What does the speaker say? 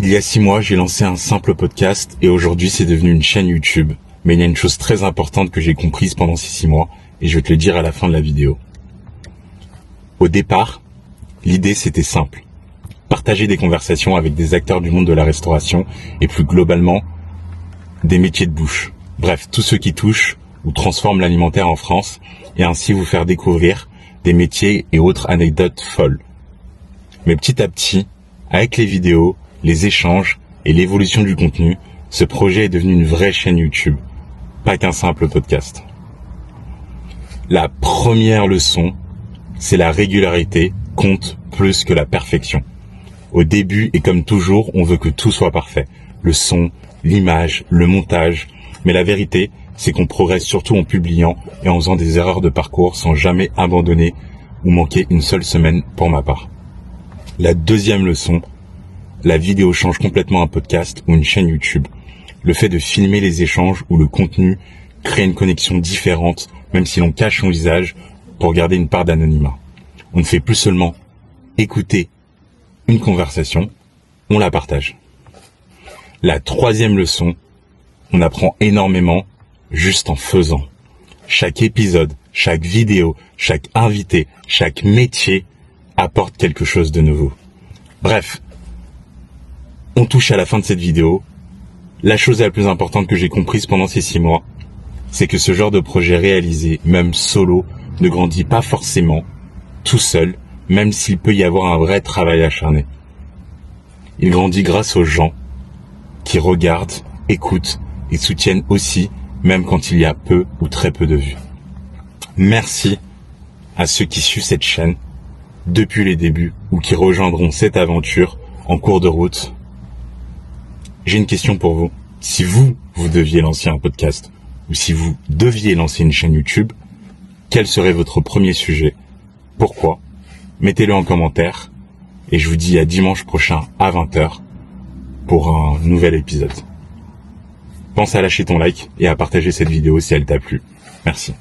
Il y a 6 mois, j'ai lancé un simple podcast et aujourd'hui, c'est devenu une chaîne YouTube. Mais il y a une chose très importante que j'ai comprise pendant ces 6 mois et je vais te le dire à la fin de la vidéo. Au départ, l'idée c'était simple. Partager des conversations avec des acteurs du monde de la restauration et plus globalement, des métiers de bouche. Bref, tous ceux qui touchent ou transforment l'alimentaire en France et ainsi vous faire découvrir des métiers et autres anecdotes folles. Mais petit à petit, avec les vidéos, les échanges et l'évolution du contenu, ce projet est devenu une vraie chaîne YouTube, pas qu'un simple podcast. La première leçon, c'est la régularité compte plus que la perfection. Au début, et comme toujours, on veut que tout soit parfait. Le son, l'image, le montage. Mais la vérité, c'est qu'on progresse surtout en publiant et en faisant des erreurs de parcours sans jamais abandonner ou manquer une seule semaine pour ma part. La deuxième leçon, la vidéo change complètement un podcast ou une chaîne YouTube. Le fait de filmer les échanges ou le contenu crée une connexion différente, même si l'on cache son visage pour garder une part d'anonymat. On ne fait plus seulement écouter une conversation, on la partage. La troisième leçon, on apprend énormément juste en faisant. Chaque épisode, chaque vidéo, chaque invité, chaque métier apporte quelque chose de nouveau. Bref, on touche à la fin de cette vidéo. La chose la plus importante que j'ai comprise pendant ces 6 mois, c'est que ce genre de projet réalisé, même solo, ne grandit pas forcément tout seul, même s'il peut y avoir un vrai travail acharné. Il grandit grâce aux gens qui regardent, écoutent et soutiennent aussi, même quand il y a peu ou très peu de vues. Merci à ceux qui suivent cette chaîne depuis les débuts ou qui rejoindront cette aventure en cours de route. J'ai une question pour vous. Si vous deviez lancer un podcast ou si vous deviez lancer une chaîne YouTube, quel serait votre premier sujet? Pourquoi? Mettez-le en commentaire et je vous dis à dimanche prochain à 20h pour un nouvel épisode. Pense à lâcher ton like et à partager cette vidéo si elle t'a plu. Merci.